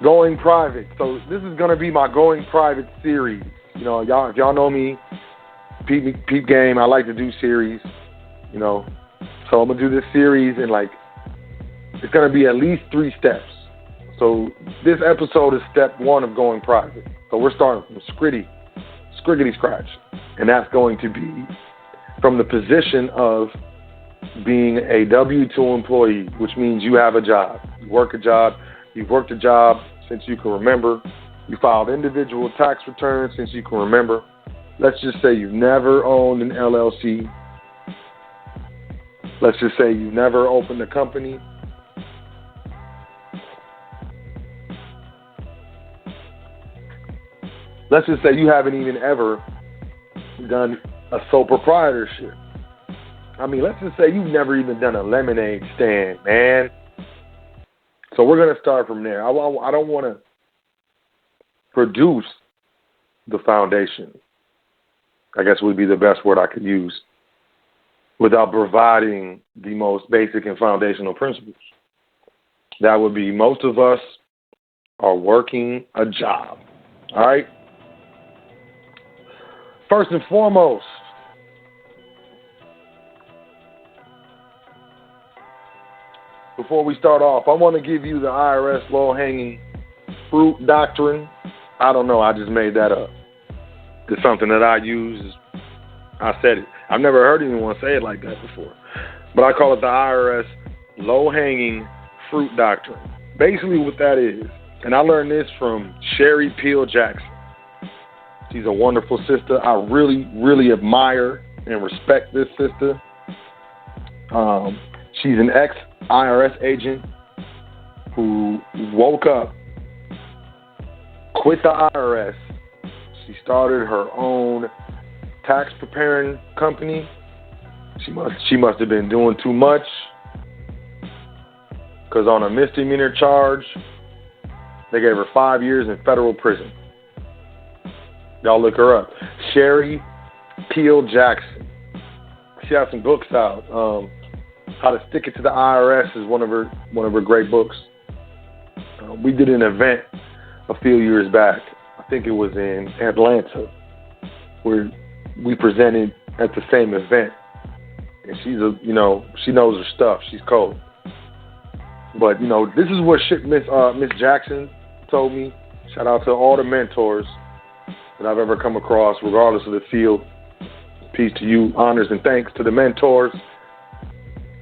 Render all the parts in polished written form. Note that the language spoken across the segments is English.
Going private. So this is gonna be my going private series. You know, y'all if y'all know me, peep game. I like to do series. You know, so I'm gonna do this series and like it's gonna be at least 3 steps. So this episode is step 1 of going private. So we're starting from scriggity scratch, and that's going to be from the position of being a W-2 employee, which means you have a job. You work a job. You've worked a job since you can remember. You filed individual tax returns since you can remember. Let's just say you've never owned an LLC. Let's just say you've never opened a company. Let's just say you haven't even ever done a sole proprietorship. I mean, let's just say you've never even done a lemonade stand, man. So we're going to start from there. I don't want to produce the foundation, I guess would be the best word I could use, without providing the most basic and foundational principles. That would be most of us are working a job, all right? First and foremost, before we start off, I want to give you the IRS low-hanging fruit doctrine. I don't know. I just made that up. It's something that I use. I said it. I've never heard anyone say it like that before. But I call it the IRS low-hanging fruit doctrine. Basically what that is, and I learned this from Sherry Peel Jackson. She's a wonderful sister. I really, really admire and respect this sister. She's an ex-IRS agent who woke up, quit the IRS. She started her own tax preparing company. She must have been doing too much, because on a misdemeanor charge, they gave her 5 years in federal prison. Y'all look her up. Sherry Peel Jackson. She has some books out. How to Stick It to the IRS is one of her great books. We did an event a few years back. I think it was in Atlanta, where we presented at the same event. And she knows her stuff. She's cold. But this is what Miss Jackson told me. Shout out to all the mentors that I've ever come across, regardless of the field. Peace to you, honors and thanks to the mentors.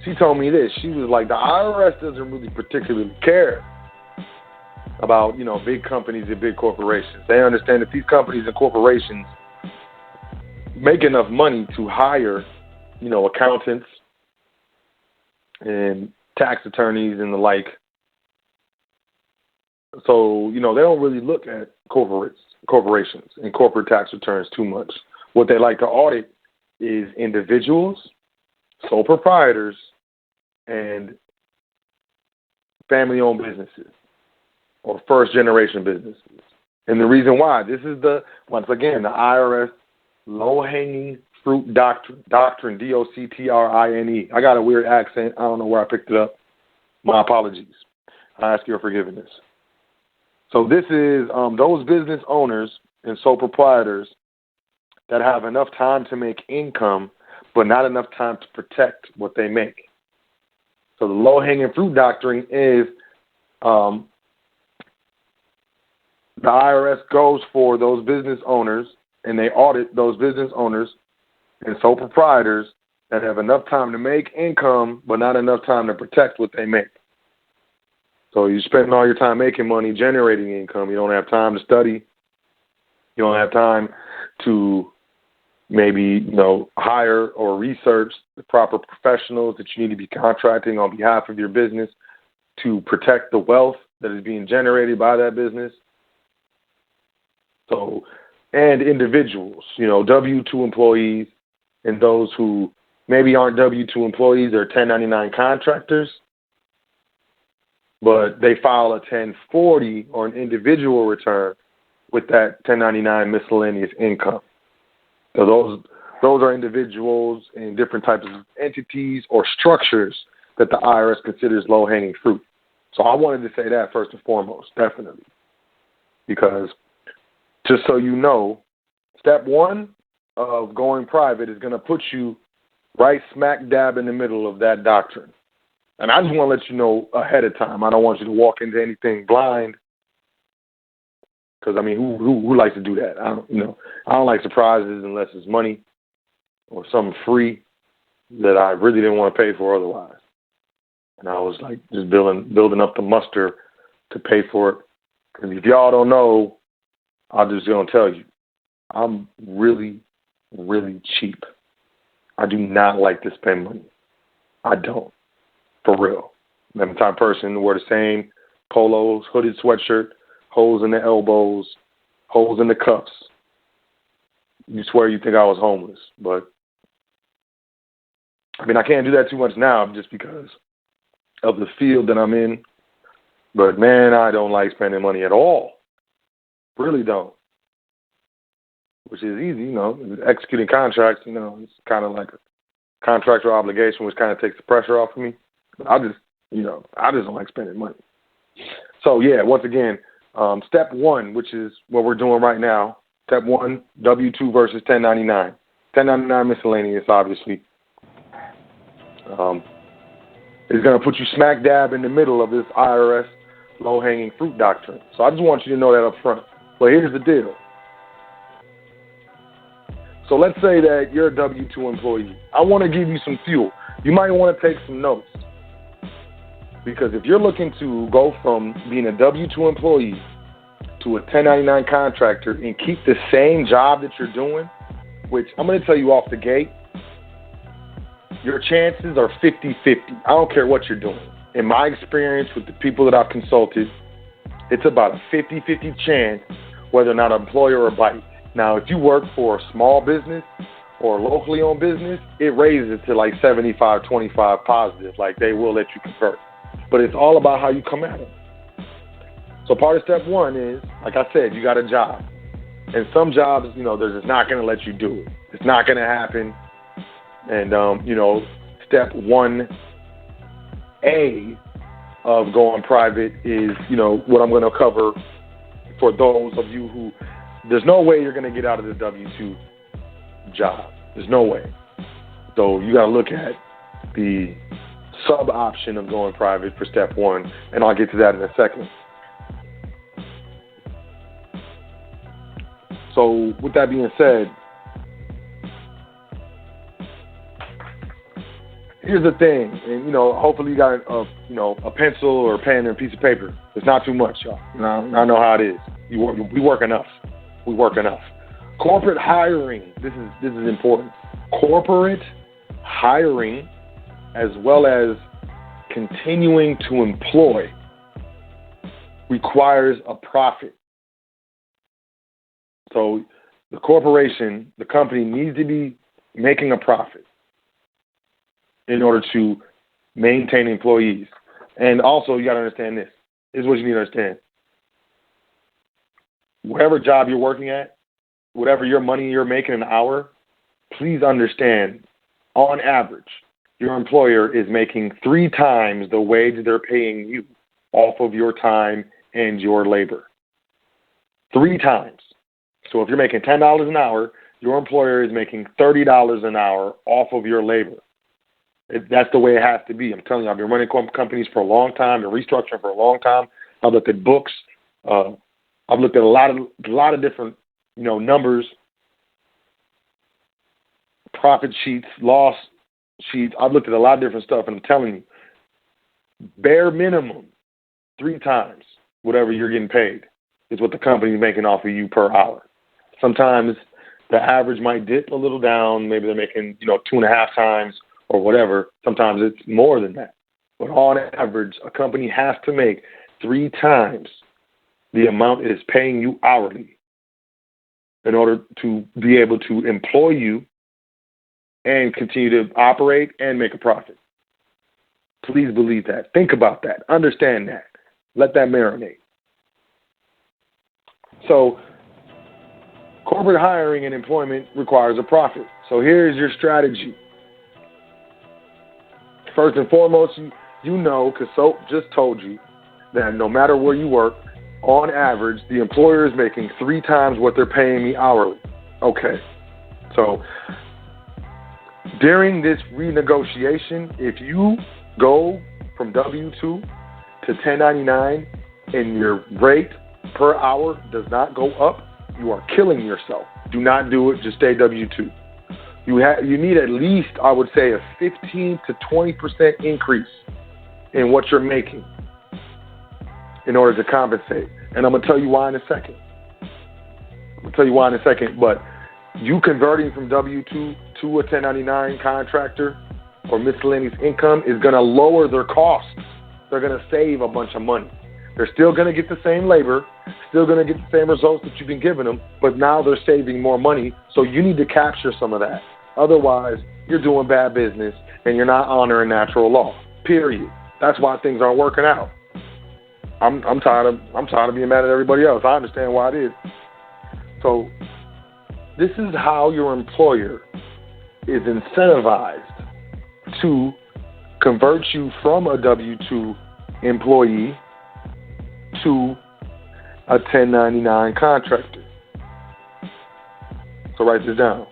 She told me this. She was like, the IRS doesn't really particularly care about, big companies and big corporations. They understand that these companies and corporations make enough money to hire, accountants and tax attorneys and the like. So, they don't really look at corporations and corporate tax returns too much. What they like to audit is individuals, sole proprietors, and family-owned businesses or first-generation businesses. And the reason why, this is once again, the IRS low-hanging fruit doctrine, D-O-C-T-R-I-N-E. I got a weird accent. I don't know where I picked it up. My apologies. I ask your forgiveness. So this is those business owners and sole proprietors that have enough time to make income, but not enough time to protect what they make. So the low-hanging fruit doctrine is the IRS goes for those business owners and they audit those business owners and sole proprietors that have enough time to make income, but not enough time to protect what they make. So you're spending all your time making money, generating income. You don't have time to study. You don't have time to maybe, hire or research the proper professionals that you need to be contracting on behalf of your business to protect the wealth that is being generated by that business. So, and individuals, W-2 employees and those who maybe aren't W-2 employees, they're 1099 contractors, but they file a 1040 or an individual return with that 1099 miscellaneous income. So those are individuals and different types of entities or structures that the IRS considers low-hanging fruit. So I wanted to say that first and foremost, definitely. Because just so you know, step one of going private is going to put you right smack dab in the middle of that doctrine. And I just want to let you know ahead of time. I don't want you to walk into anything blind. Because, I mean, who likes to do that? I don't like surprises unless it's money or something free that I really didn't want to pay for otherwise. And I was like just building up the muster to pay for it. Because if y'all don't know, I'm just going to tell you, I'm really, really cheap. I do not like to spend money. I don't. For real. I'm the type of person to wear the same polos, hooded sweatshirt, holes in the elbows, holes in the cuffs. You swear you think I was homeless. But, I mean, I can't do that too much now just because of the field that I'm in. But, man, I don't like spending money at all. Really don't. Which is easy, executing contracts, it's kind of like a contractual obligation, which kind of takes the pressure off of me. But I just don't like spending money. So, yeah, once again, step one, which is what we're doing right now, step one, W-2 versus 1099. 1099 miscellaneous, obviously, is going to put you smack dab in the middle of this IRS low-hanging fruit doctrine. So I just want you to know that up front. But here's the deal. So let's say that you're a W-2 employee. I want to give you some fuel. You might want to take some notes. Because if you're looking to go from being a W-2 employee to a 1099 contractor and keep the same job that you're doing, which I'm going to tell you off the gate, your chances are 50-50. I don't care what you're doing. In my experience with the people that I've consulted, it's about a 50-50 chance whether or not an employer or bite. Now, if you work for a small business or a locally owned business, it raises it to like 75-25 positive. Like they will let you convert. But it's all about how you come at it. So part of step one is, like I said, you got a job. And some jobs, they're just not going to let you do it. It's not going to happen. And, step 1A of going private is, what I'm going to cover for those of you who, there's no way you're going to get out of the W-2 job. There's no way. So you got to look at the sub-option of going private for step one, and I'll get to that in a second. So with that being said, here's the thing, and hopefully you got a pencil or a pen and a piece of paper. It's not too much, y'all. I know how it is. We work enough. We work enough. Corporate hiring. This is important. Corporate hiring, as well as continuing to employ, requires a profit. So the corporation, the company needs to be making a profit in order to maintain employees. And also, you got to understand this. This is what you need to understand. Whatever job you're working at, whatever your money you're making an hour, please understand, on average, your employer is making 3 times the wage they're paying you off of your time and your labor. 3 times. So if you're making $10 an hour, your employer is making $30 an hour off of your labor. That's the way it has to be. I'm telling you, I've been running companies for a long time, been restructuring for a long time. I've looked at books. I've looked at a lot of different, numbers, profit sheets, loss sheets. I've looked at a lot of different stuff, and I'm telling you, bare minimum, 3 times whatever you're getting paid is what the company's making off of you per hour. Sometimes the average might dip a little down. Maybe they're making, 2.5 times or whatever. Sometimes it's more than that. But on average, a company has to make 3 times the amount it is paying you hourly in order to be able to employ you and continue to operate and make a profit. Please believe that. Think about that. Understand that. Let that marinate. So, corporate hiring and employment requires a profit. So here's your strategy. First and foremost, because Soap just told you, that no matter where you work, on average, the employer is making 3 times what they're paying me hourly. Okay. So during this renegotiation, if you go from W-2 to 1099 and your rate per hour does not go up, you are killing yourself. Do not do it. Just stay W-2. You need at least, I would say, a 15 to 20% increase in what you're making in order to compensate. And I'm going to tell you why in a second. But you converting from W-2 to a 1099 contractor or miscellaneous income is going to lower their costs. They're going to save a bunch of money. They're still going to get the same labor, still going to get the same results that you've been giving them, but now they're saving more money, so you need to capture some of that. Otherwise, you're doing bad business and you're not honoring natural law, period. That's why things aren't working out. I'm tired of being mad at everybody else. I understand why it is. So this is how your employer is incentivized to convert you from a W-2 employee to a 1099 contractor. So write this down.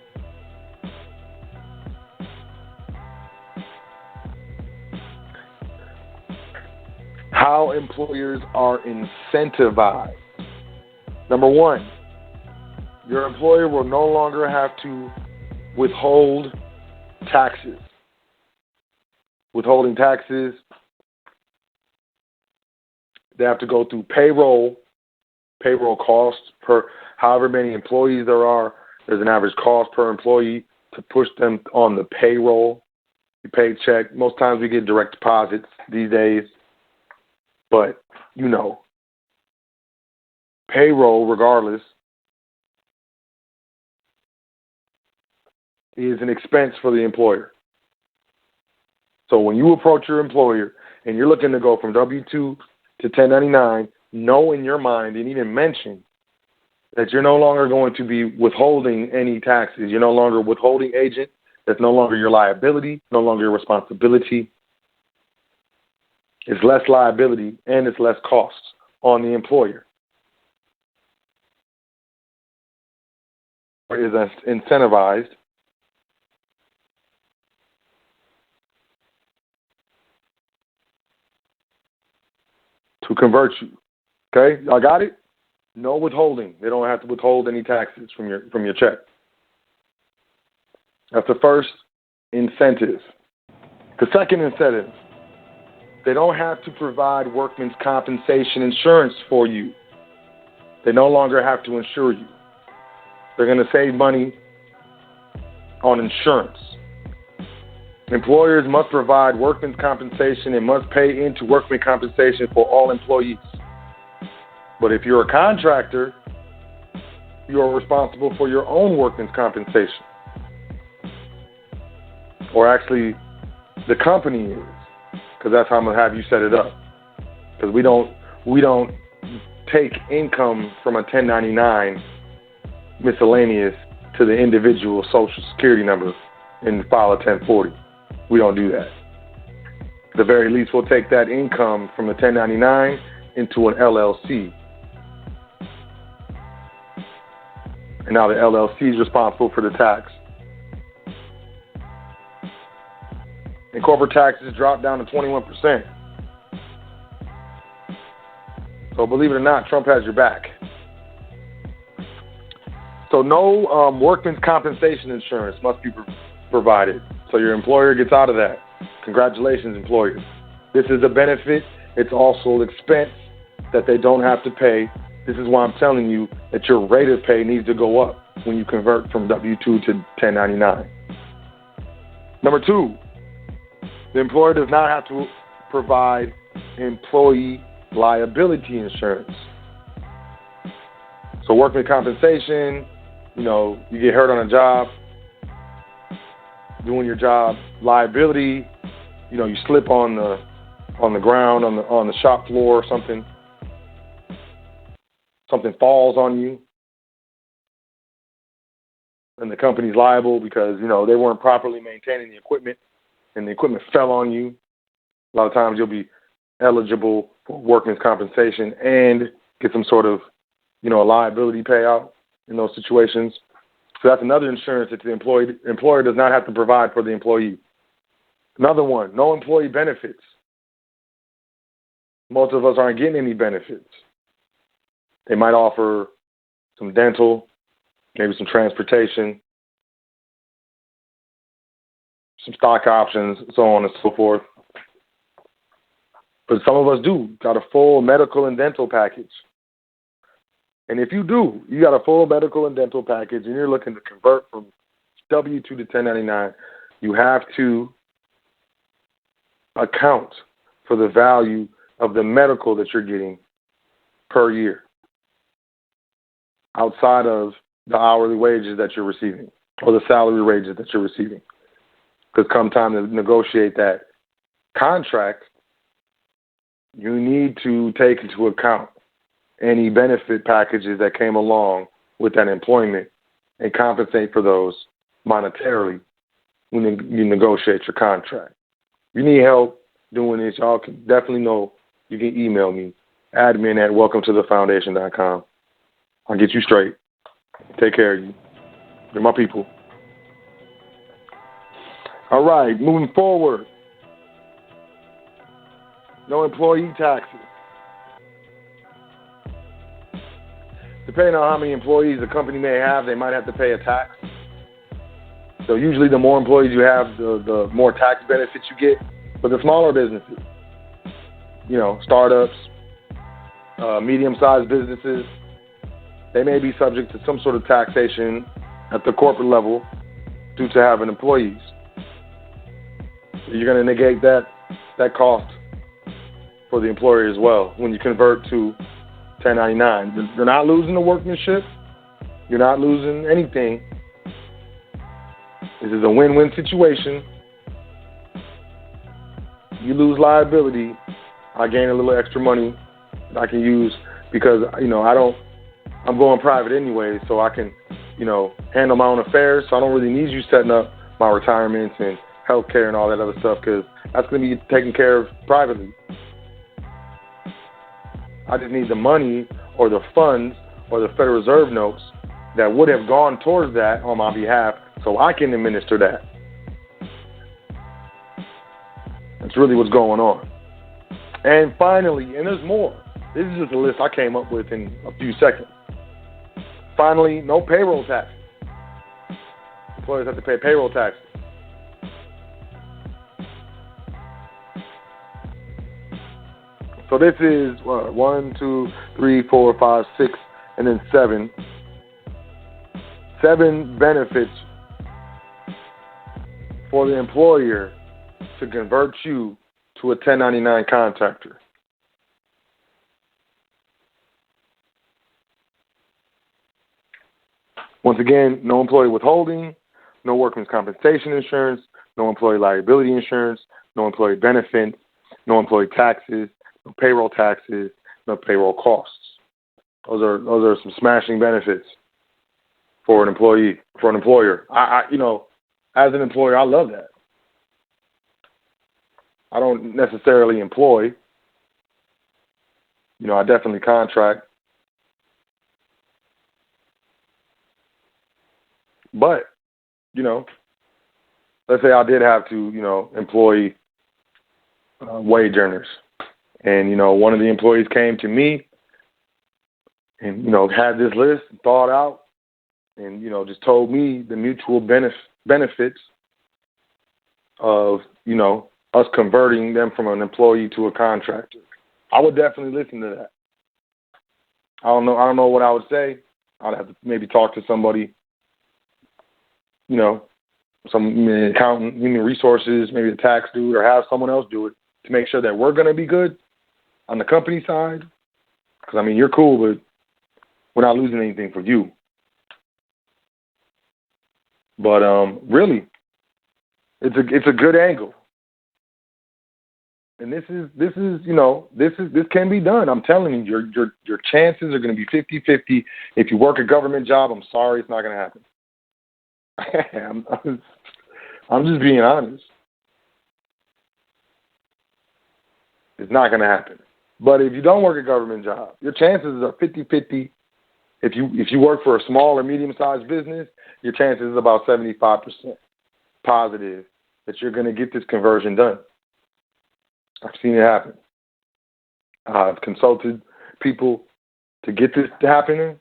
How employers are incentivized. Number 1, your employer will no longer have to withhold taxes. Withholding taxes, they have to go through payroll costs per however many employees there are. There's an average cost per employee to push them on the payroll, the paycheck. Most times we get direct deposits these days, but payroll, regardless, is an expense for the employer. So when you approach your employer and you're looking to go from W-2 to 1099, know in your mind and even mention that you're no longer going to be withholding any taxes. You're no longer a withholding agent. That's no longer your liability, no longer your responsibility. It's less liability and it's less costs on the employer. Is incentivized to convert you. Okay, I got it? No withholding. They don't have to withhold any taxes from your check. That's the first incentive. The second incentive, they don't have to provide workman's compensation insurance for you. They no longer have to insure you. They're going to save money on insurance. Employers must provide workman's compensation and must pay into workman's compensation for all employees. But if you're a contractor, you are responsible for your own workman's compensation. Or actually, the company is, because that's how I'm going to have you set it up. Because we don't take income from a 1099 miscellaneous to the individual social security number and file a 1040. We don't do that. At the very least, we'll take that income from the 1099 into an LLC. And now the LLC is responsible for the tax. And corporate taxes drop down to 21%. So believe it or not, Trump has your back. So no workman's compensation insurance must be provided. So your employer gets out of that. Congratulations, employers. This is a benefit. It's also an expense that they don't have to pay. This is why I'm telling you that your rate of pay needs to go up when you convert from W-2 to 1099. Number 2, the employer does not have to provide employee liability insurance. So workman's compensation, you get hurt on a job, doing your job, liability, you slip on the ground, on the shop floor or something falls on you, and the company's liable because, they weren't properly maintaining the equipment and the equipment fell on you. A lot of times you'll be eligible for workman's compensation and get some sort of, a liability payout in those situations. So that's another insurance that the employer does not have to provide for the employee. Another one, no employee benefits. Most of us aren't getting any benefits. They might offer some dental, maybe some transportation, some stock options, so on and so forth. But some of us do got a full medical and dental package. And if you do, you got a full medical and dental package and you're looking to convert from W-2 to 1099, you have to account for the value of the medical that you're getting per year outside of the hourly wages that you're receiving or the salary wages that you're receiving. Because come time to negotiate that contract, you need to take into account any benefit packages that came along with that employment and compensate for those monetarily when you negotiate your contract. If you need help doing this, y'all can definitely know you can email me, admin@welcometothefoundation.com. I'll get you straight. Take care of you. You're my people. All right, moving forward. No employee taxes. Depending on how many employees the company may have, they might have to pay a tax. So usually the more employees you have, the more tax benefits you get. But the smaller businesses, startups, medium-sized businesses, they may be subject to some sort of taxation at the corporate level due to having employees. So you're going to negate that cost for the employer as well when you convert to 1099. You're not losing the workmanship. You're not losing anything. This is a win-win situation. You lose liability. I gain a little extra money that I can use because, I'm going private anyway, so I can, handle my own affairs. So I don't really need you setting up my retirements and healthcare and all that other stuff because that's going to be taken care of privately. I just need the money or the funds or the Federal Reserve notes that would have gone towards that on my behalf so I can administer that. That's really what's going on. And finally, and there's more. This is just a list I came up with in a few seconds. Finally, no payroll taxes. Employers have to pay payroll taxes. So this is 1, 2, 3, 4, 5, 6, and then 7. 7 benefits for the employer to convert you to a 1099 contractor. Once again, no employee withholding, no workman's compensation insurance, no employee liability insurance, no employee benefits, no employee taxes, no payroll taxes, no payroll costs. Those are some smashing benefits for an employee, for an employer. As an employer, I love that. I don't necessarily employ. I definitely contract. But, let's say I did have to, employ wage earners. And, one of the employees came to me and, had this list thought out and, just told me the mutual benefits of, us converting them from an employee to a contractor. I would definitely listen to that. I don't know what I would say. I'd have to maybe talk to somebody, some accountant, human resources, maybe a tax dude, or have someone else do it to make sure that we're going to be good on the company side. Because, you're cool, but we're not losing anything for you. But really, it's a good angle. And this can be done. I'm telling you, your chances are going to be 50-50. If you work a government job, I'm sorry, it's not going to happen. I'm just being honest. It's not going to happen. But if you don't work a government job, your chances are 50-50. If you work for a small or medium-sized business, your chances is about 75% positive that you're going to get this conversion done. I've seen it happen. I've consulted people to get this happening,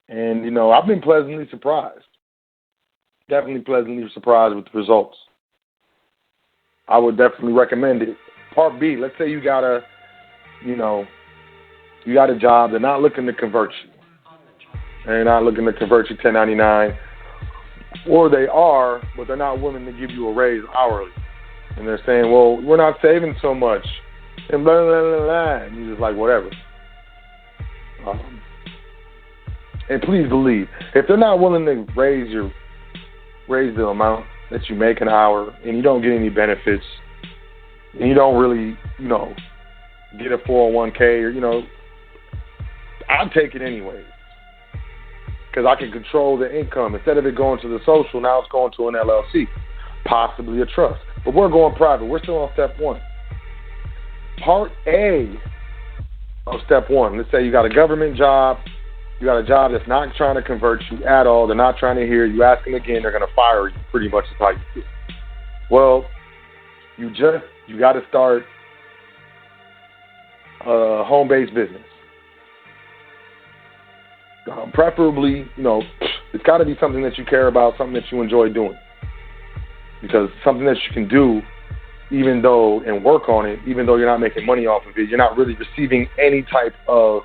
and, you know, I've been pleasantly surprised. Definitely pleasantly surprised with the results. I would definitely recommend it. Part B, let's say you got a job, they're not looking to convert you. They're not looking to convert you 1099, or they are, but they're not willing to give you a raise hourly. And they're saying, well, we're not saving so much, and blah, blah, blah, blah. And you're just like, whatever. And please believe, if they're not willing to raise the amount that you make an hour, and you don't get any benefits, and you don't really, get a 401k, or, I'll take it anyways. Because I can control the income. Instead of it going to the social, now it's going to an LLC, possibly a trust. But we're going private. We're still on step one. Part A of step one. Let's say you got a government job. You got a job that's not trying to convert you at all. They're not trying to hear you. Ask them again, they're going to fire you. Pretty much is how you feel. Well, you got to start a home-based business. Preferably, it's got to be something that you care about, something that you enjoy doing. Because something that you can do, and work on it, even though you're not making money off of it, you're not really receiving any type of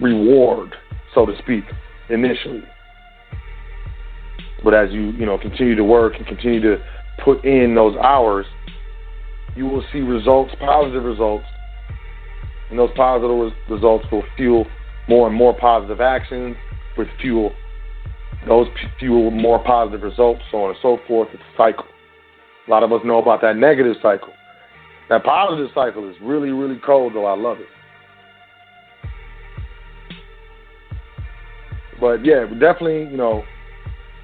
reward, so to speak, initially. But as you, continue to work and continue to put in those hours, you will see results, positive results. And those positive results will fuel more and more positive actions, which fuel more positive results, so on and so forth. It's a cycle. A lot of us know about that negative cycle. That positive cycle is really, really cold, though I love it. But yeah, definitely, go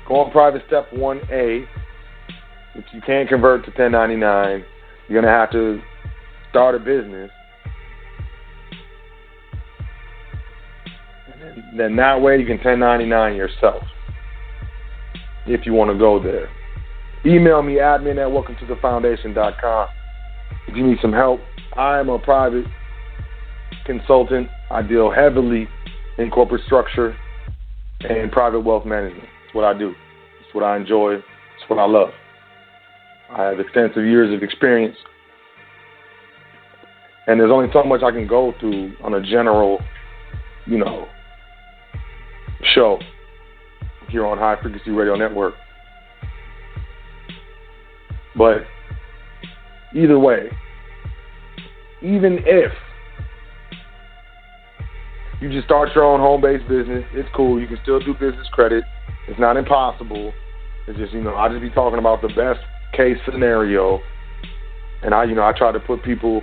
on private step 1A. If you can't convert to 1099, you're going to have to start a business. And then that way you can 1099 yourself if you want to go there. Email me, admin@welcometothefoundation.com. If you need some help, I'm a private consultant. I deal heavily in corporate structure and private wealth management. It's what I do. It's what I enjoy. It's what I love. I have extensive years of experience. And there's only so much I can go through on a general, show here on High Frequency Radio Network. But either way, even if you just start your own home-based business, it's cool. You can still do business credit. It's not impossible. It's just, I just be talking about the best case scenario. And I try to put people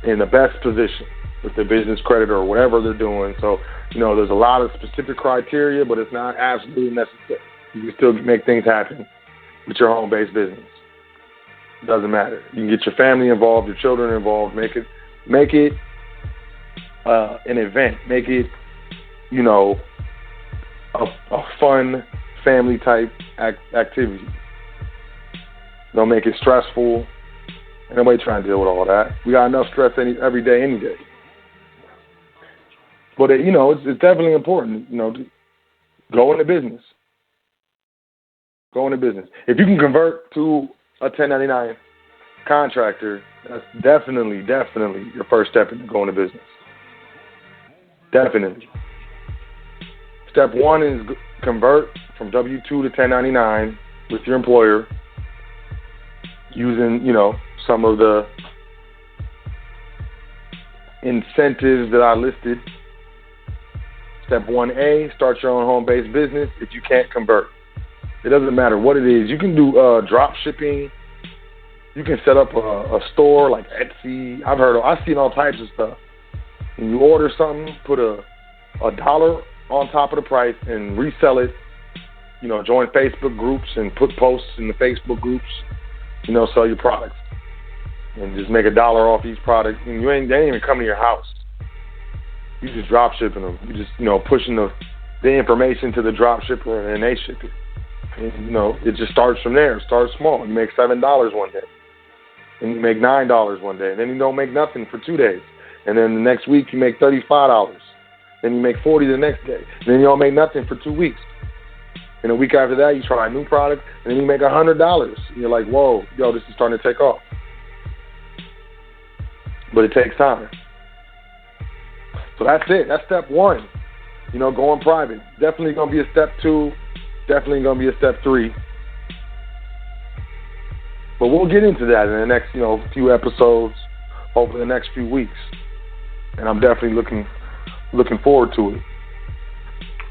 in the best position with their business credit or whatever they're doing. So, there's a lot of specific criteria, but it's not absolutely necessary. You can still make things happen with your home-based business. It doesn't matter. You can get your family involved, your children involved. Make it an event. Make it, a fun family type activity. Don't make it stressful. And nobody trying to deal with all that. We got enough stress every day, any day. But it's definitely important, to go into business. Go into business. If you can convert to a 1099 contractor, that's definitely your first step into going to business. Definitely. Step one is convert from W-2 to 1099 with your employer using, some of the incentives that I listed. Step 1A, start your own home-based business if you can't convert. It doesn't matter what it is. You can do drop shipping. You can set up a store like Etsy. I've seen all types of stuff. When you order something, put a dollar on top of the price and resell it. Join Facebook groups and put posts in the Facebook groups. Sell your products. and just make $1 off each product. And they ain't even come to your house. You just drop shipping them. You just, pushing the information to the drop shipper and they ship it. And, it just starts from there. It starts small. You make $7 one day. And you make $9 one day. And then you don't make nothing for 2 days. And then the next week you make $35. Then you make $40 the next day. And then you don't make nothing for 2 weeks. And a week after that you try a new product and then you make $100. And you're like, whoa, this is starting to take off. But it takes time. So that's it. That's step 1. Going private. Definitely going to be a step 2. Definitely going to be a step 3. But we'll get into that in the next, few episodes over the next few weeks. And I'm definitely looking forward to it.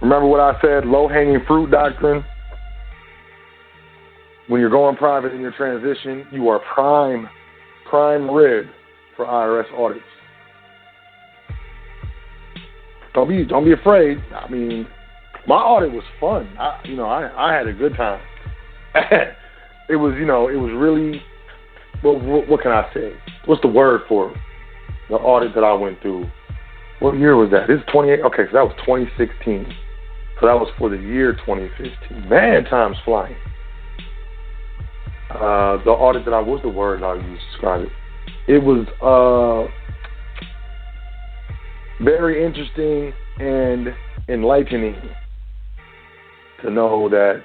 Remember what I said, low-hanging fruit doctrine? When you're going private in your transition, you are prime rib for IRS audits. Don't be afraid. I mean, my audit was fun. I had a good time. It was really, what can I say? What's the word for it? The audit that I went through? What year was that? This is 28. Okay, so that was 2016. So that was for the year 2015. Man, time's flying. The audit that what's the word I used to describe it? It was very interesting and enlightening to know that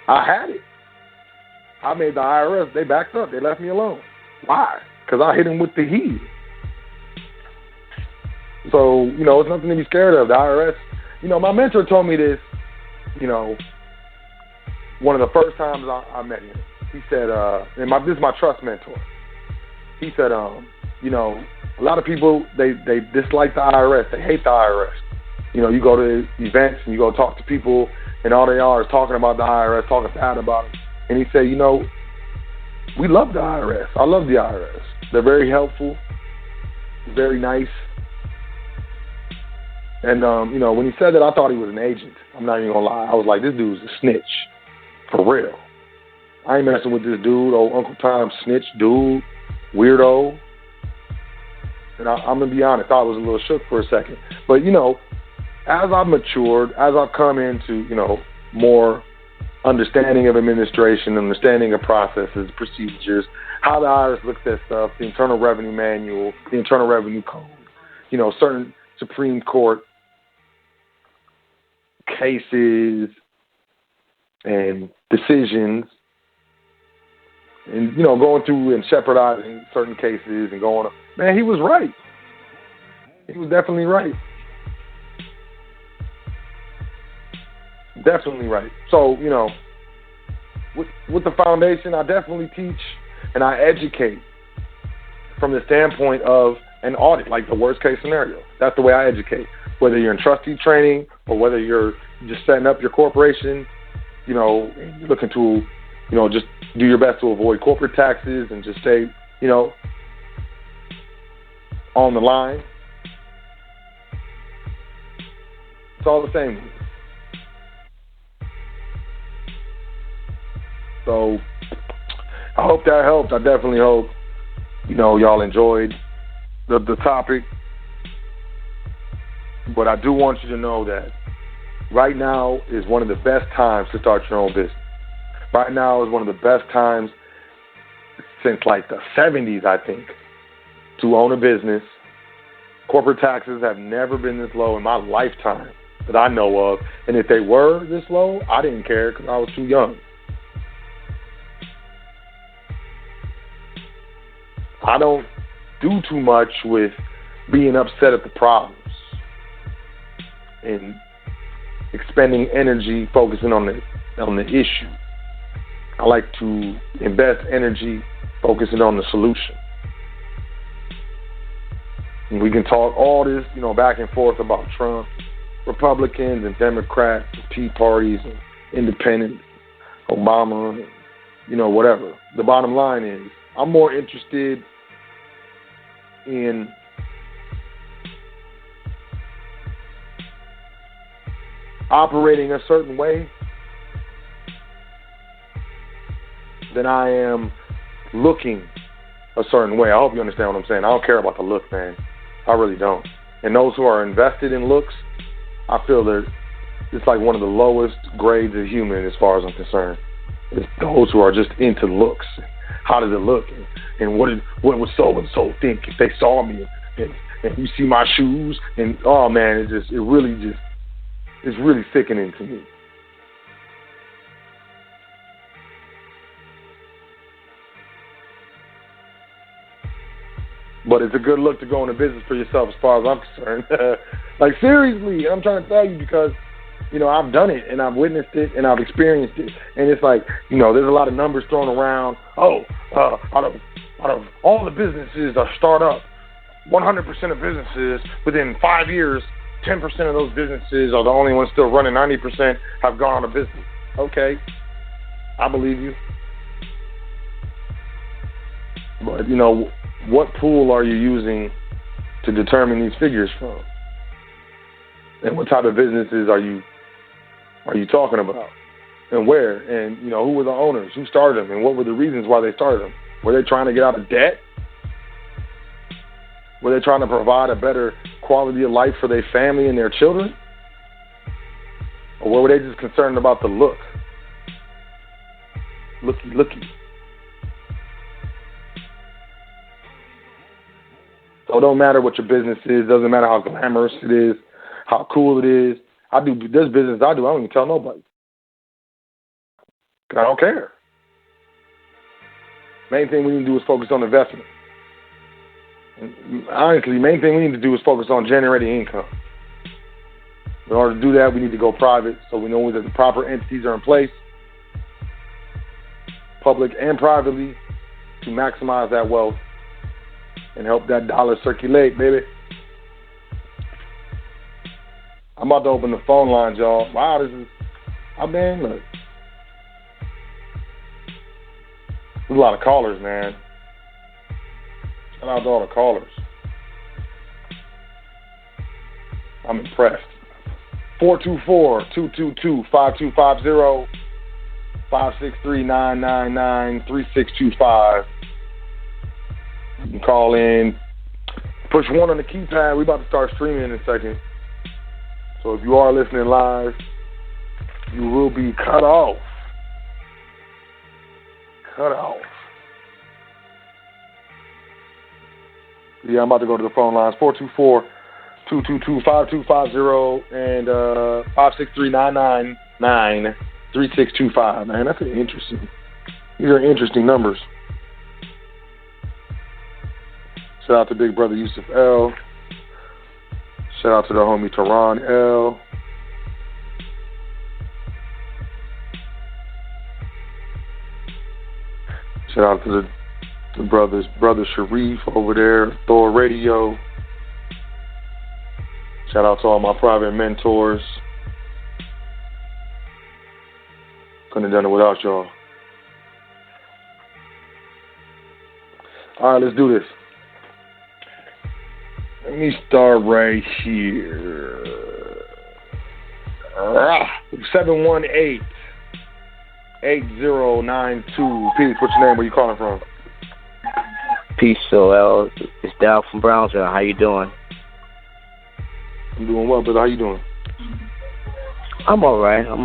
I had it. I made the IRS, they backed up. They left me alone. Why? Because I hit them with the heat. So, it's nothing to be scared of. The IRS, my mentor told me this, one of the first times I met him. He said, this is my trust mentor. He said, a lot of people, they dislike the IRS. They hate the IRS. You go to events and you go talk to people and all they are is talking about the IRS, talking bad about it. And he said, we love the IRS. I love the IRS. They're very helpful, very nice. And, when he said that, I thought he was an agent. I'm not even going to lie. I was like, this dude's a snitch. For real. I ain't messing with this dude, old Uncle Tom snitch dude, weirdo. And I'm going to be honest, I was a little shook for a second. But, as I've matured, as I've come into, more understanding of administration, understanding of processes, procedures, how the IRS looks at stuff, the Internal Revenue Manual, the Internal Revenue Code, certain Supreme Court cases and decisions, and, going through and shepherdizing certain cases and going, man, he was right. He was definitely right. Definitely right. So, with the foundation, I definitely teach and I educate from the standpoint of an audit, like the worst case scenario. That's the way I educate. Whether you're in trustee training or whether you're just setting up your corporation, looking to, just do your best to avoid corporate taxes and just stay, on the line. It's all the same. So I hope that helped. I definitely hope, y'all enjoyed the topic. But I do want you to know that right now is one of the best times to start your own business. Right now is one of the best times since like the 70s, I think, to own a business. Corporate taxes have never been this low in my lifetime that I know of. And if they were this low, I didn't care because I was too young. I don't do too much with being upset at the problems and expending energy focusing on the issue. I like to invest energy focusing on the solution. And we can talk all this, back and forth about Trump, Republicans and Democrats, Tea Parties and Independents, Obama, whatever. The bottom line is I'm more interested in operating a certain way than I am looking a certain way. I hope you understand what I'm saying. I don't care about the look, man. I really don't. And those who are invested in looks, I feel that it's like one of the lowest grades of human as far as I'm concerned. It's those who are just into looks. How does it look? And what would so-and-so think if they saw me? And you see my shoes? And, oh, man, it's really sickening to me. But it's a good look to go into business for yourself as far as I'm concerned. Like, seriously, I'm trying to tell you because, I've done it and I've witnessed it and I've experienced it. And it's like, there's a lot of numbers thrown around. Out of all the businesses that start up, 100% of businesses within 5 years, 10% of those businesses are the only ones still running. 90% have gone out of business. Okay, I believe you. But, what pool are you using to determine these figures from? And what type of businesses are you talking about? And where? And, who were the owners? Who started them? And what were the reasons why they started them? Were they trying to get out of debt? Were they trying to provide a better quality of life for their family and their children? Or were they just concerned about the look? Looky. So it don't matter what your business is. Doesn't matter how glamorous it is, how cool it is. This business I don't even tell nobody. I don't care. Main thing we need to do is focus on investment. And honestly, main thing we need to do is focus on generating income. In order to do that, we need to go private so we know that the proper entities are in place, public and privately, to maximize that wealth and help that dollar circulate, baby. I'm about to open the phone lines, y'all. Wow, look. There's a lot of callers, man. Shout out to all the callers. I'm impressed. 424-222-5250, 563-999-3625. You can call in. Push 1 on the keypad. We're about to start streaming in a second. So if you are listening live, you will be cut off. Yeah, I'm about to go to the phone lines. 424-222-5250 and 563-999-3625. Man, that's interesting. These are interesting numbers. Shout out to Big Brother Yusuf L. Shout out to the homie Tehran L. Shout out to the brother Sharif over there, Thor Radio. Shout out to all my private mentors. Couldn't have done it without y'all. All right, let's do this. Let me start right here. 718-8092. Peace, what's your name? Where you calling from? Peace, L. It's Dal from Brownsville. How you doing? I'm doing well, brother. How you doing? I'm all right. I'm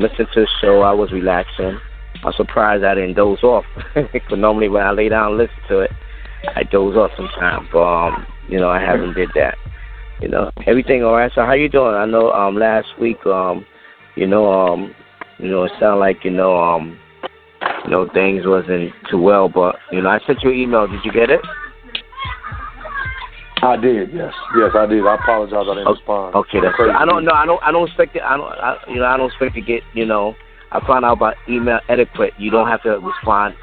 listening to the show. I was relaxing. I'm surprised I didn't doze off. Because normally when I lay down and listen to it, I doze off sometimes. But, I haven't did that. Everything all right. So how you doing? I know last week, it sounded like, things wasn't too well. But, I sent you an email. Did you get it? I did, yes. Yes, I did. I apologize I didn't respond. Okay, that's crazy. I don't expect it. I don't expect to get, I found out about email etiquette. You don't have to respond.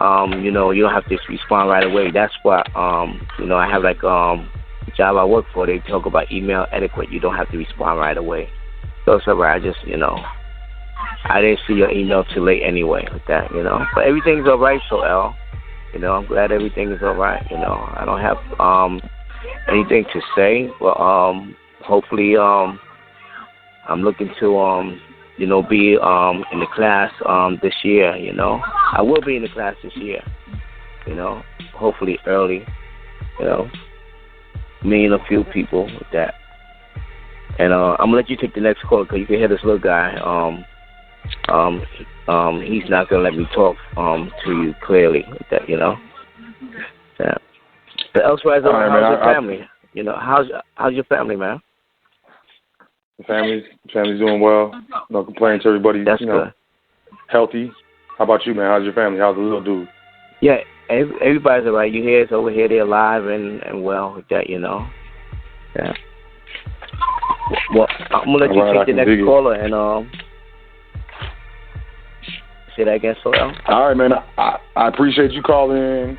You don't have to respond right away. That's why, I have the job I work for. They talk about email etiquette. You don't have to respond right away. So it's all right. I just, I didn't see your email too late anyway with that, But everything's all right, so L. I'm glad everything is all right. I don't have anything to say, but hopefully I'm looking to be in the class this year. I will be in the class this year. Hopefully early. Me and a few people with that. And I'm gonna let you take the next call because you can hear this little guy. He's not gonna let me talk to you clearly. With that, Yeah. But elsewhere, how's your family? How's your family, man? The family's doing well. No complaints. Everybody's good. Healthy. How about you, man? How's your family? How's the little dude? Yeah, everybody's all right. You hear it's over here. They're alive and well with that, Yeah. Well, I'm gonna let you take the next caller and say that again, Soel. All right, man. I appreciate you calling in.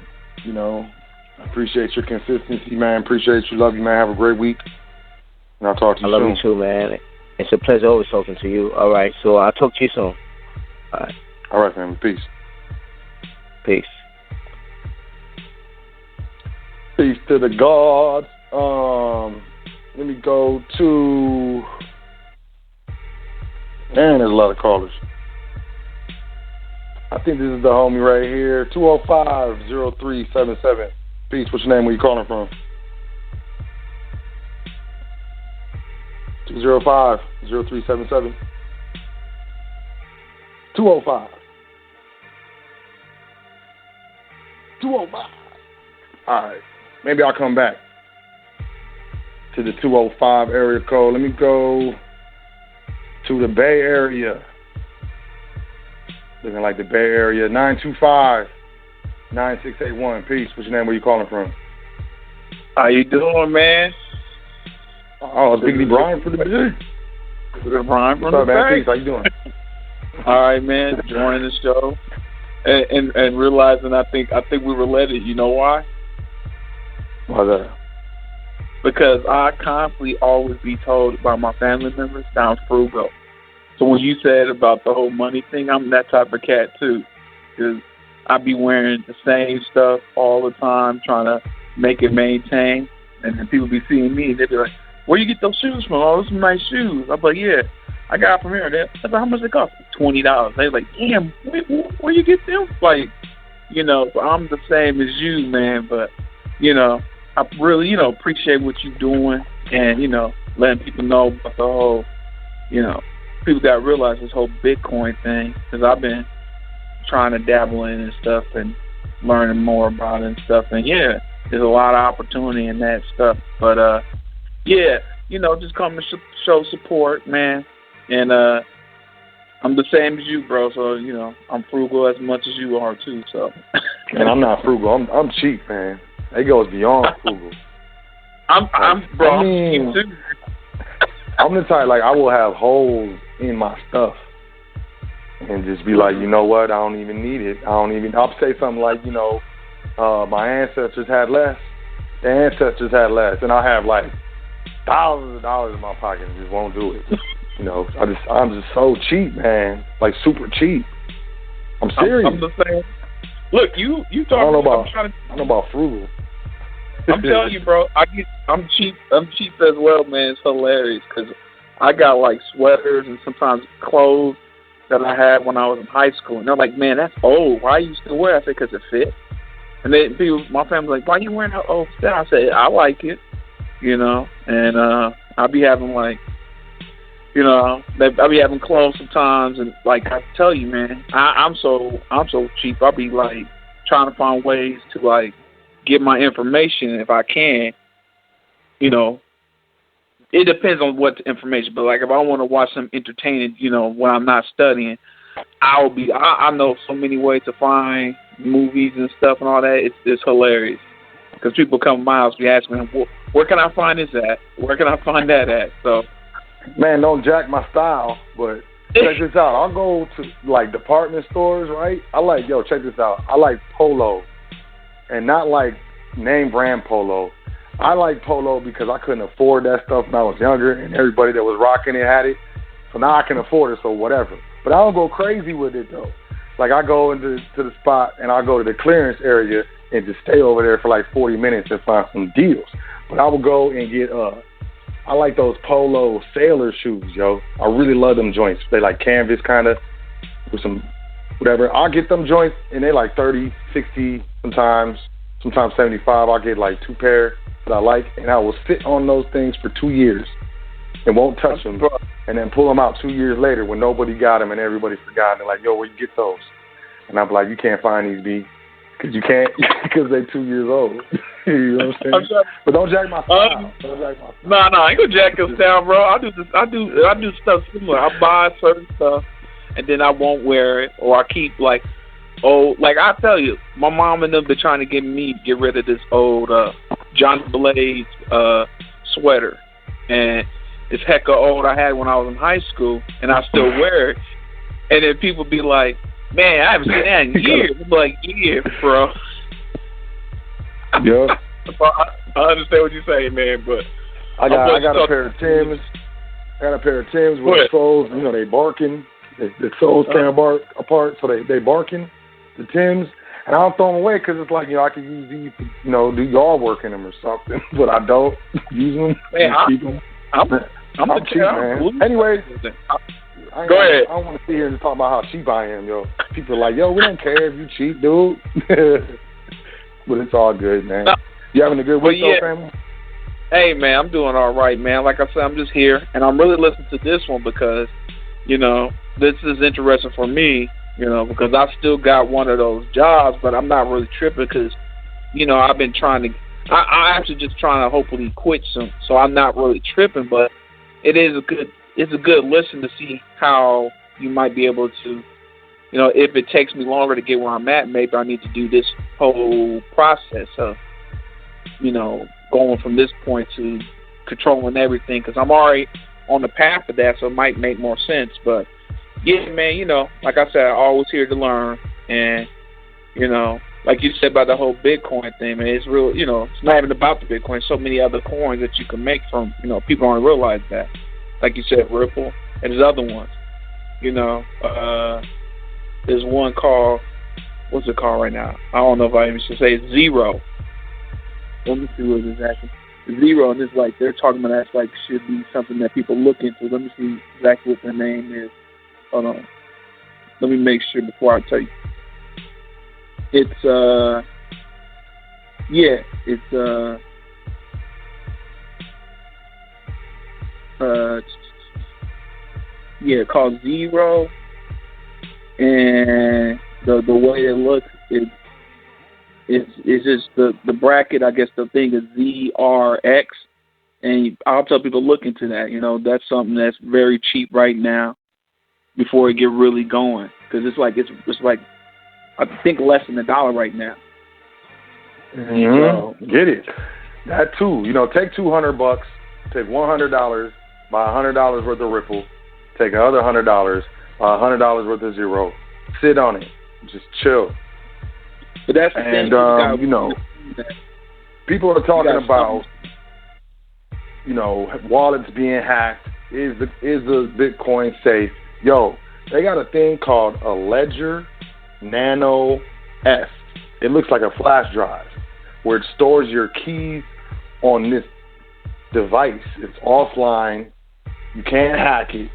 I appreciate your consistency, man. Appreciate you. Love you, man. Have a great week. And I'll talk to you soon. I love you too, man. It's a pleasure always talking to you. All right, so I'll talk to you soon. All right, family. Peace. Peace. Peace to the gods. Let me go to... Man, there's a lot of callers. I think this is the homie right here. 205-0377. Peace. What's your name? Where you calling from? 205-0377. 205. 205. All right. Maybe I'll come back to the 205 area code. Let me go to the Bay Area. Looking like the Bay Area. 925-9681. Peace. What's your name? Where you calling from? How you doing, man? Oh, it's Biggity Brian for the Bay. Brian from the Bay. Peace. How you doing? All right, man. Joining the show and realizing I think we related. You know why? Why that? Because I constantly always be told by my family members that I'm frugal. So when you said about the whole money thing, I'm that type of cat too. Because I be wearing the same stuff all the time, trying to make it maintain. And then people be seeing me, and they be like, "Where you get those shoes from? Oh, those are nice shoes." I'm like, "Yeah, I got from here." I said, "How much they cost?" $20. They like, "Damn, where you get them?" Like, so I'm the same as you, man. But I really, appreciate what you're doing, and letting people know about the whole, people got to realize this whole Bitcoin thing, because I've been trying to dabble in and stuff and learning more about it and stuff. And yeah, there's a lot of opportunity in that stuff. But yeah, just come to show support, man. And I'm the same as you, bro. So I'm frugal as much as you are too. So. And I'm not frugal. I'm cheap, man. It goes beyond frugal. I'm cheap too. I'm the type, I will have holes in my stuff and just be like, you know what, I don't even need it. I'll say something like, my ancestors had less. Their ancestors had less. And I'll have thousands of dollars in my pocket and just won't do it. I'm just so cheap, man. Super cheap. I'm serious. I'm the same. Look, you talking. I don't know about frugal. I'm telling you, bro. I'm cheap. I'm cheap as well, man. It's hilarious because I got sweaters and sometimes clothes that I had when I was in high school, and they're like, "Man, that's old. Why you still wear it?" I said, "Because it fit." And then my family's like, "Why you wearing that old stuff?" I said, "I like it, And I'll be having I be having clothes sometimes, and I tell you, man, I'm so cheap. I'll be trying to find ways to get my information if I can. It depends on what information, but if I want to watch some entertaining, when I'm not studying, I know so many ways to find movies and stuff and all that. It's hilarious because people come to my house, be asking me, where can I find this at? Where can I find that at? So. Man, don't jack my style, but check this out. I'll go to department stores, right? Check this out. I like polo, and not name brand polo. I like polo because I couldn't afford that stuff when I was younger, and everybody that was rocking it had it. So now I can afford it, so whatever. But I don't go crazy with it though. I go into the spot and I'll go to the clearance area and just stay over there for 40 minutes and find some deals. But I will go and get I like those polo sailor shoes, yo. I really love them joints. They like canvas kind of with some whatever. I'll get them joints, and they like 30, 60, sometimes 75. I'll get like 2 pair that I like, and I will sit on those things for 2 years and won't touch them, and then pull them out 2 years later when nobody got them and everybody forgot. They're like, yo, where you get those? And I'm like, you can't find these, B, because you can't, because they're 2 years old. You know what I'm saying? But don't jack my style. No, I ain't gonna jack your style, bro. I do stuff similar. I buy certain stuff, and then I won't wear it, or I keep like I tell you, my mom and them been trying to get me to get rid of this old Johnny Blaze sweater, and it's hecka old. I had when I was in high school, and I still wear it. And then people be like, "Man, I haven't seen that in years." I'm like, "Yeah, bro." Yeah. I understand what you're saying, man, but I got a pair of Timbs. I got a pair of Timbs with the soles. You know, they barking. The soles can't bark apart, so they barking. The Timbs. And I don't throw them away because it's like, you know, I could use these to, you know, do yard work in them or something. But I don't use them. Man, keep them. I'm cheap, man. Anyways, go ahead. I don't want to sit here and talk about how cheap I am, yo. People are like, yo, we don't care if you cheap, dude. But it's all good, man. You having a good week, though, family? Hey, man, I'm doing all right, man. Like I said, I'm just here, and I'm really listening to this one because, you know, this is interesting for me, you know, because I still got one of those jobs, but I'm not really tripping because, you know, I've been trying to, I actually just trying to hopefully quit soon, so I'm not really tripping, but it's a good listen to see how you might be able to, you know, if it takes me longer to get where I'm at, maybe I need to do this whole process of, you know, going from this point to controlling everything, because I'm already on the path of that, so it might make more sense. But, yeah, man, you know, like I said, I'm always here to learn. And, you know, like you said about the whole Bitcoin thing, man, it's real, you know, it's not even about the Bitcoin. So many other coins that you can make from, you know, people don't realize that. Like you said, Ripple, and there's other ones. You know, there's one called, what's it called right now? I don't know if I even should say it's Zero. Let me see what it is actually. Zero, and it's like, they're talking about that's like should be something that people look into. Let me see exactly what the name is. Hold on. Let me make sure before I tell you. It's, called Zero, and the way it looks, it's just the bracket. I guess the thing is ZRX, and I'll tell people look into that. You know, that's something that's very cheap right now before it get really going, because it's like I think less than $1 right now. Mm-hmm. Get it? That too. You know, take $200, take $100, buy $100 worth of Ripple, take another $100, buy $100 worth of Zero, sit on it, just chill. But that's the thing. You know, people are talking about, you know, wallets being hacked. Is the Bitcoin safe? Yo, they got a thing called a Ledger Nano S. It looks like a flash drive where it stores your keys on this device. It's offline. You can't hack it.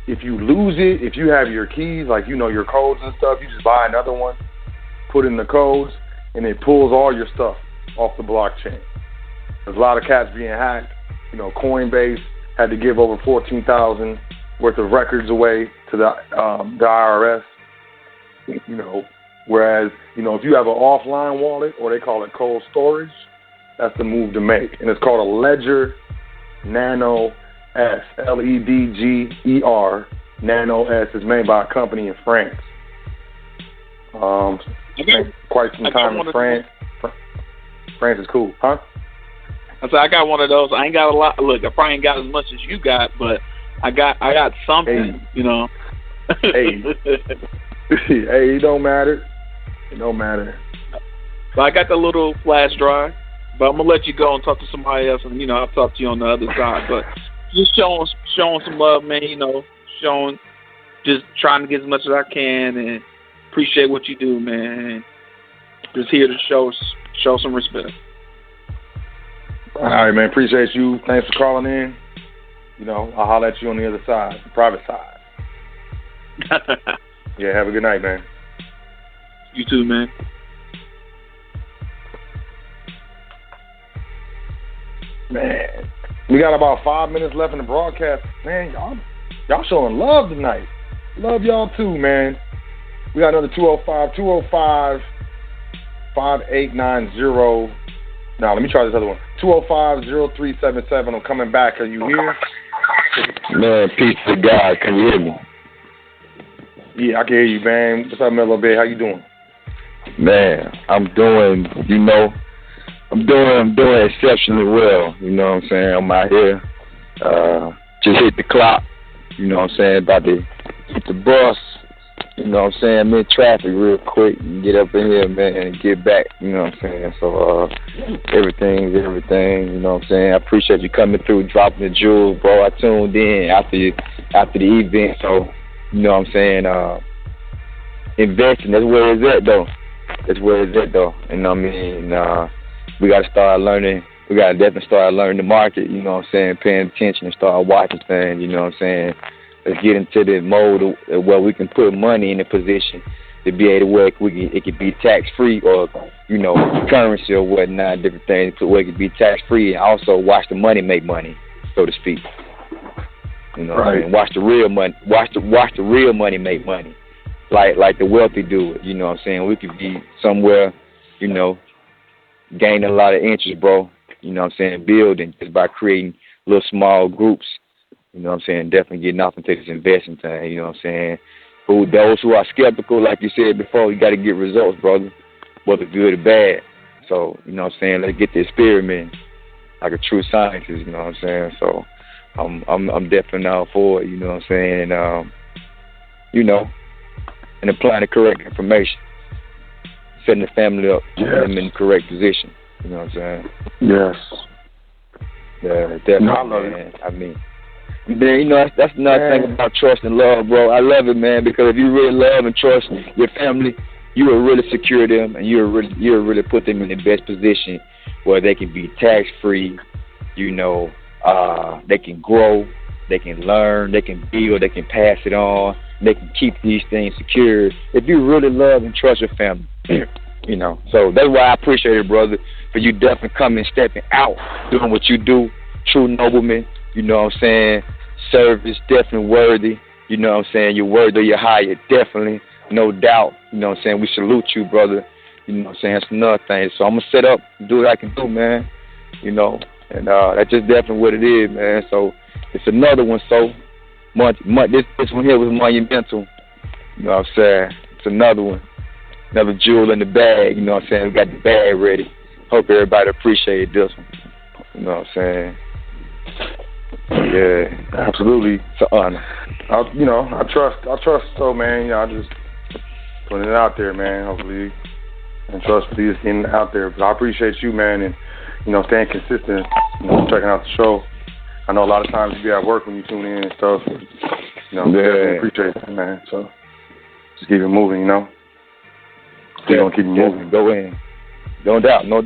If you lose it, if you have your keys, like, you know, your codes and stuff, you just buy another one, put in the codes, and it pulls all your stuff off the blockchain. There's a lot of cats being hacked. You know, Coinbase had to give over 14,000 worth of records away to the IRS. You know, whereas, you know, if you have an offline wallet, or they call it cold storage, that's the move to make. And it's called a Ledger Nano S, LEDGER, Nano S. Is made by a company in France. Spent quite some time in France. France is cool, huh? I said I got one of those. I ain't got a lot. Look, I probably ain't got as much as you got, but I got something. Hey. You know. Hey, hey, it don't matter. It don't matter. So I got the little flash drive, but I'm gonna let you go and talk to somebody else, and, you know, I'll talk to you on the other side. But just showing some love, man. You know, just trying to get as much as I can, and appreciate what you do, man. Just here to show some respect. All right, man. Appreciate you. Thanks for calling in. I'll holler at you on the other side, the private side. Yeah, have a good night, man. You too, man. Man, we got about 5 minutes left in the broadcast. Man, y'all showing love tonight. Love y'all too, man. We got another 205-5890. Now, let me try this other one. 205-0377. I'm coming back. Are you here? Man, peace to God. Can you hear me? Yeah, I can hear you, man. What's up, Mellow Bay? How you doing? Man, I'm doing exceptionally well. You know what I'm saying? I'm out here. Just hit the clock. You know what I'm saying? About to hit the bus. You know what I'm saying? I'm in traffic real quick and get up in here, man, and get back. You know what I'm saying? So, everything's everything. You know what I'm saying? I appreciate you coming through, dropping the jewels, bro. I tuned in after the event. So, you know what I'm saying? Investing, that's where it's at, though. That's where it's at, though. And I mean, we got to start learning. We got to definitely start learning the market, you know what I'm saying, paying attention and start watching things, you know what I'm saying. Let's get into the mode where we can put money in a position to be able to where it could be tax-free or, currency or whatnot, different things, where it could be tax-free and also watch the money make money, so to speak. You know what I mean? Watch the real money. Watch the real money make money, like the wealthy do it. You know what I'm saying? We could be somewhere, gaining a lot of interest, bro. You know what I'm saying? Building just by creating little small groups. You know what I'm saying? Definitely getting off into this investing thing. You know what I'm saying? Those who are skeptical, like you said before, you got to get results, brother, whether good or bad. So you know what I'm saying? Let's get the experiment like a true scientist. You know what I'm saying? So. I'm definitely all for it, you know what I'm saying, and applying the correct information, setting the family up, putting them in the correct position, you know what I'm saying? Yes. Yeah, definitely, I love man. it. I mean, then, that's another thing about trust and love, bro. I love it, man, because if you really love and trust your family, you will really secure them, and you'll really put them in the best position where they can be tax-free, they can grow, they can learn, they can build, they can pass it on, they can keep these things secured. If you really love and trust your family, So that's why I appreciate it, brother, for you definitely coming, stepping out, doing what you do, true nobleman, you know what I'm saying, service, definitely worthy, you know what I'm saying, you're worthy of your hire, definitely, no doubt, you know what I'm saying, we salute you, brother, you know what I'm saying, that's another thing. So I'm going to set up, do what I can do, man, and that's just definitely what it is, man. So it's another one. So this one here was monumental. You know what I'm saying? It's another one. Another jewel in the bag. You know what I'm saying? We got the bag ready. Hope everybody appreciated this one. You know what I'm saying? Yeah, absolutely. It's an honor. I trust. So, man, I just putting it out there, man. Hopefully, and trust for these getting out there. But I appreciate you, man, and staying consistent, checking out the show. I know a lot of times you be at work when you tune in and stuff. Definitely appreciate that, man. So just keep it moving, We're going to keep it moving. Go in. No doubt. I'm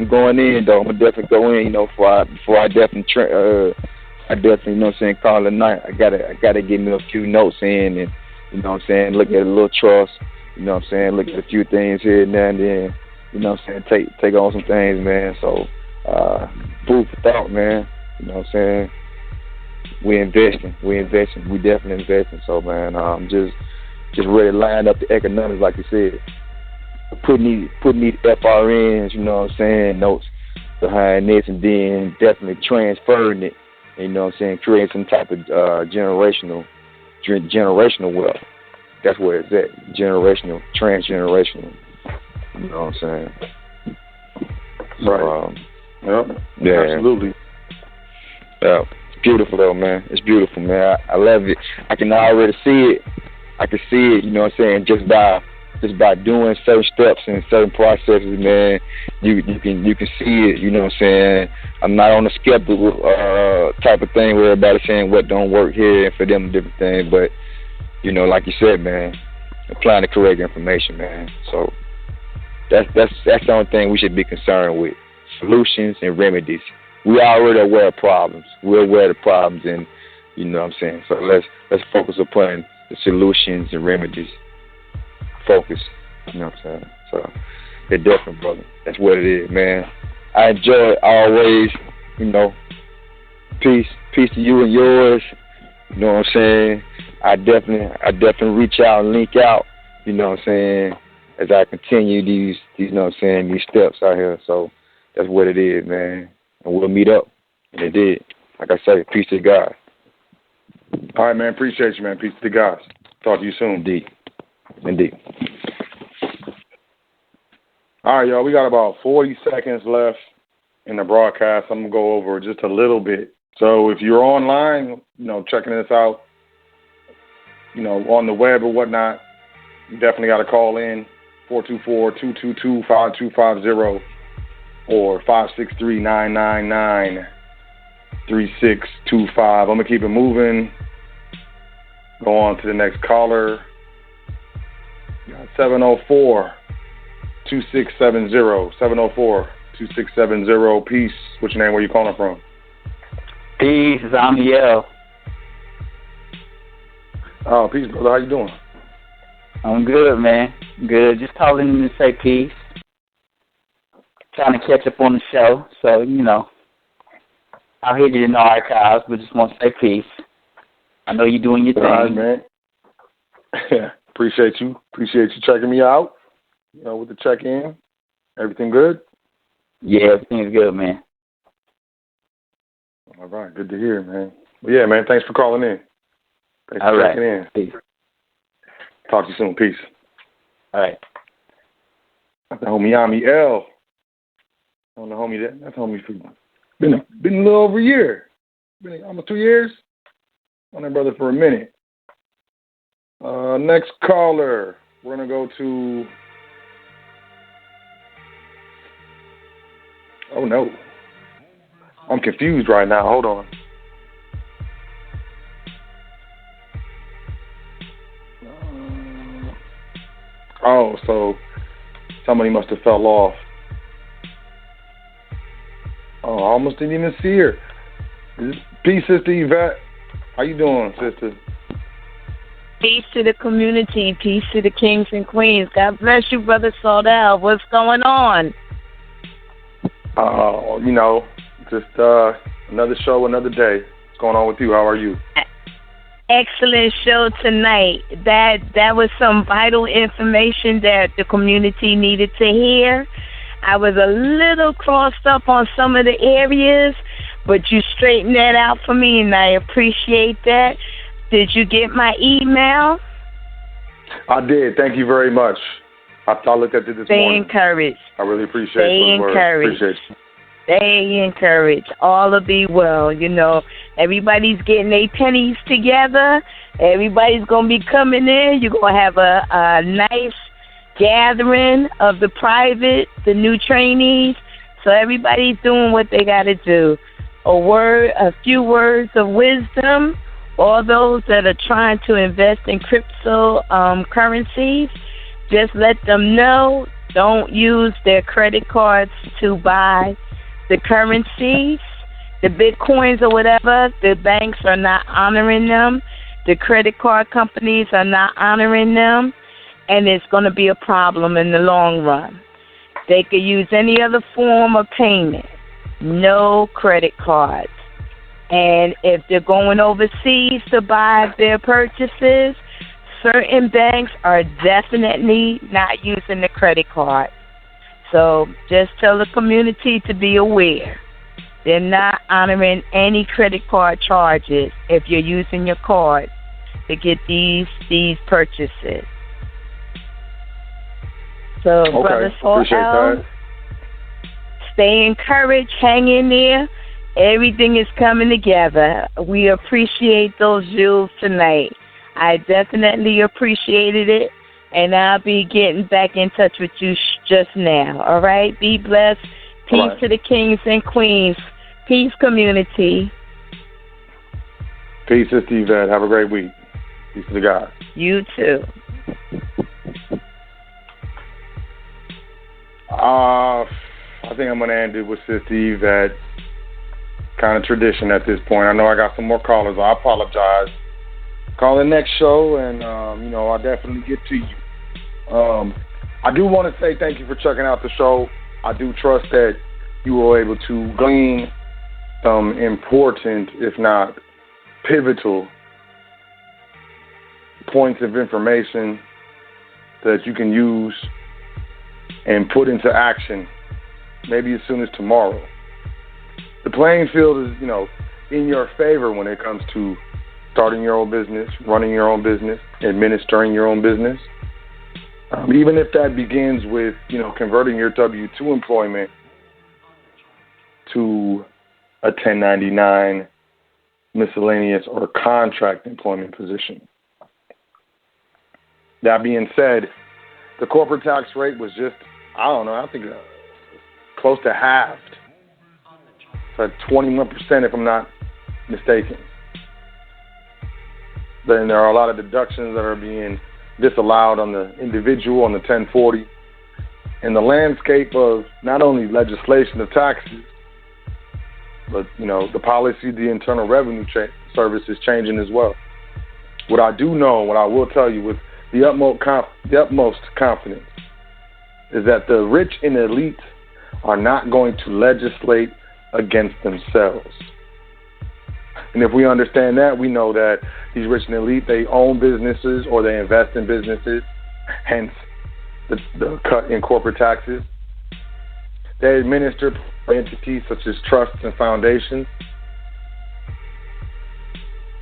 going in, though. I'm going to definitely go in, before I definitely, call it a night. I gotta get me a few notes in and, look at a little trust, look at a few things here and there and then. You know what I'm saying? Take on some things, man. So, food for thought, man. You know what I'm saying? We investing. We definitely investing. So, man, just really line up the economics, like you said. Putting these FRNs, you know what I'm saying, notes behind this, and then definitely transferring it. You know what I'm saying? Creating some type of generational wealth. That's where it's at. Generational, transgenerational. You know what I'm saying? Right. Yeah, absolutely. Yeah, it's beautiful though, man. It's beautiful, man. I love it. I can already see it. I can see it. You know what I'm saying? Just by doing certain steps and certain processes, man. You can see it. You know what I'm saying? I'm not on a skeptical type of thing where everybody's saying what don't work here and for them different things, but like you said, man, applying the correct information, man. So. That's the only thing we should be concerned with. Solutions and remedies. we already aware of problems. We're aware of the problems, and you know what I'm saying. So let's focus upon the solutions and remedies. Focus. You know what I'm saying. So it's different, brother. That's what it is, man. I enjoy it always. You know, peace to you and yours. You know what I'm saying. I definitely reach out and link out. You know what I'm saying. As I continue these you know what I'm saying, these steps out here. So that's what it is, man. And we'll meet up. And it did. Like I say, peace to God. All right, man. Appreciate you, man. Peace to God. Talk to you soon. Indeed. All right, y'all. We got about 40 seconds left in the broadcast. I'm going to go over just a little bit. So if you're online, you know, checking this out, you know, on the web or whatnot, you definitely got to call in 424-222-5250 or 563-999-3625. I'm going to keep it moving. Go on to the next caller. 704-2670. 704-2670. Peace. What's your name? Where you calling from? Peace. I'm Yale. Oh, peace, brother. How you doing? I'm good, man. Good. Just calling in to say peace. Trying to catch up on the show. So, you know, I'll hit it in the archives, but just want to say peace. I know you're doing your thing. All right, man. Appreciate you. Appreciate you checking me out. You know, with the check-in. Everything good? Yeah, everything's good, man. All right. Good to hear, man. Well, yeah, man. Thanks for calling in. Thanks for checking in. Peace. Talk to you soon. Peace. All right. That's the homie Yami L. On the homie that's homie for been a little over a year. Been almost 2 years. On that brother for a minute. Next caller. We're gonna go to oh no. I'm confused right now. Hold on. Oh, so somebody must have fell off. Oh, I almost didn't even see her. Peace, Sister Yvette. How you doing, sister? Peace to the community. Peace to the kings and queens. God bless you, Brother Saldell. What's going on? You know, just another show, another day. What's going on with you? How are you? Excellent show tonight. That was some vital information that the community needed to hear. I was a little crossed up on some of the areas, but you straightened that out for me, and I appreciate that. Did you get my email? I did. Thank you very much. I looked at it this morning. Stay encouraged. I really appreciate it. Stay encouraged. Appreciate you. Stay encouraged. All will be well. You know, everybody's getting their pennies together. Everybody's going to be coming in. You're going to have a nice gathering of the the new trainees. So everybody's doing what they got to do. A few words of wisdom. All those that are trying to invest in crypto currencies, just let them know, don't use their credit cards to buy the currencies, the Bitcoins or whatever. The banks are not honoring them. The credit card companies are not honoring them. And it's going to be a problem in the long run. They could use any other form of payment. No credit cards. And if they're going overseas to buy their purchases, certain banks are definitely not using the credit card. So just tell the community to be aware. They're not honoring any credit card charges if you're using your card to get these purchases. So, okay. Brother Appreciate that. Stay encouraged, hang in there. Everything is coming together. We appreciate those jewels tonight. I definitely appreciated it, and I'll be getting back in touch with you just now. All right? Be blessed. Peace to the kings and queens. Peace, community. Peace, Sister Yvette. Have a great week. Peace to the God. You too. I think I'm going to end it with Sister Yvette. kind of tradition at this point. I know I got some more callers. I apologize. Call the next show, and, I'll definitely get to you. I do want to say thank you for checking out the show. I do trust that you were able to glean some important, if not pivotal, points of information that you can use and put into action maybe as soon as tomorrow. The playing field is, in your favor when it comes to starting your own business, running your own business, administering your own business. Even if that begins with, converting your W-2 employment to a 1099 miscellaneous or contract employment position. That being said, the corporate tax rate was just, I think close to halved. It's at 21% if I'm not mistaken. Then there are a lot of deductions that are being disallowed on the individual, on the 1040. And the landscape of not only legislation of taxes, but, the policy, the Internal Revenue Service is changing as well. What I do know, what I will tell you with the utmost confidence, is that the rich and elite are not going to legislate against themselves. And if we understand that, we know that these rich and elite, they own businesses or they invest in businesses, hence the cut in corporate taxes. They administer entities such as trusts and foundations.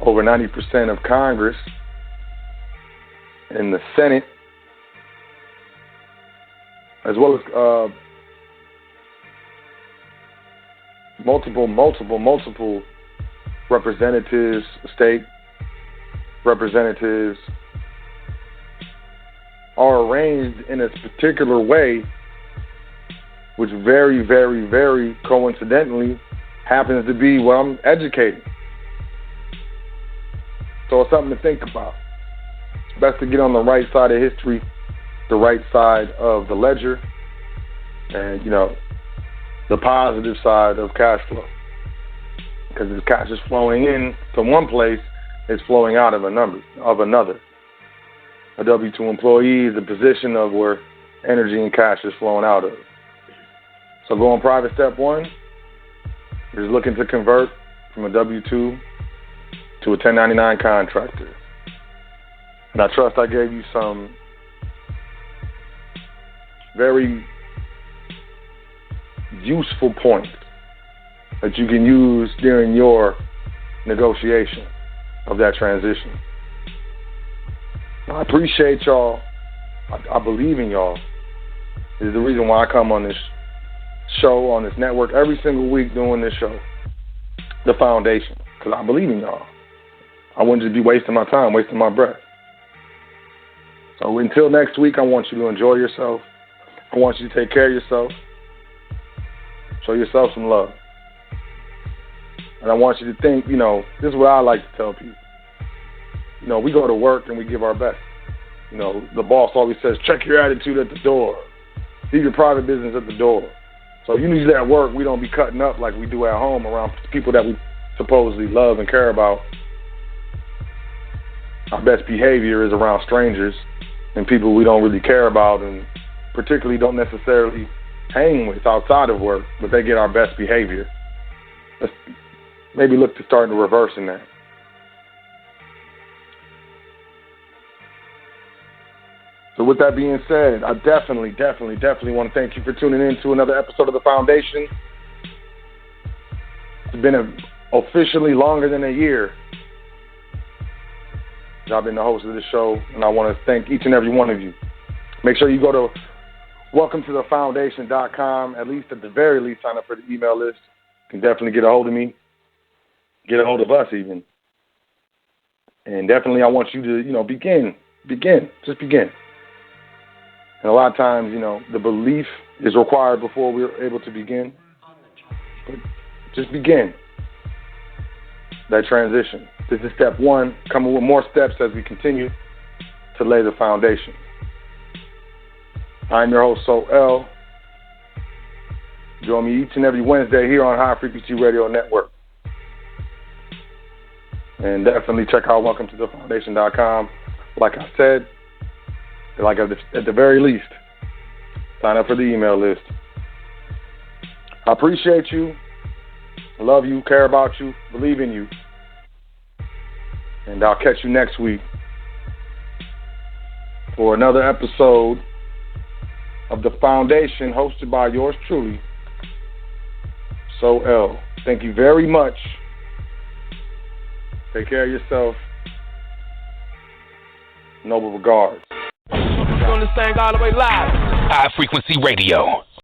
Over 90% of Congress and the Senate, as well as multiple representatives, state representatives, are arranged in a particular way, which very, very, very coincidentally happens to be what I'm educating. So it's something to think about. It's best to get on the right side of history, the right side of the ledger, and, the positive side of cash flow. Because if cash is flowing in to one place, it's flowing out of another. A W-2 employee is a position of where energy and cash is flowing out of. So going private, step one, is looking to convert from a W-2 to a 1099 contractor. And I trust I gave you some very useful points that you can use during your negotiation of that transition. I appreciate y'all. I believe in y'all. This is the reason why I come on this show, on this network, every single week doing this show, The Foundation, because I believe in y'all. I wouldn't just be wasting my time, wasting my breath. So until next week, I want you to enjoy yourself. I want you to take care of yourself. Show yourself some love. And I want you to think, this is what I like to tell people. We go to work and we give our best. The boss always says, check your attitude at the door. Leave your private business at the door. So usually at work, we don't be cutting up like we do at home around people that we supposedly love and care about. Our best behavior is around strangers and people we don't really care about and particularly don't necessarily hang with outside of work, but they get our best behavior. Let's maybe look to starting to reversing that. So with that being said, I definitely want to thank you for tuning in to another episode of The Foundation. It's been officially longer than a year that I've been the host of this show, and I want to thank each and every one of you. Make sure you go to welcometothefoundation.com, at the very least sign up for the email list. You can definitely get a hold of me, get a hold of us even. And definitely I want you to, begin, just begin. And a lot of times, the belief is required before we're able to begin. But just begin that transition. This is step one, coming with more steps as we continue to lay the foundation. I'm your host, So L. Join me each and every Wednesday here on High Frequency Radio Network. And definitely check out welcometothefoundation.com. Like I said, like at the very least, sign up for the email list. I appreciate you. I love you, care about you, believe in you. And I'll catch you next week for another episode of The Foundation, hosted by yours truly, So L. Thank you very much. Take care of yourself. Noble regards. Doing this thing all the way live. High Frequency Radio.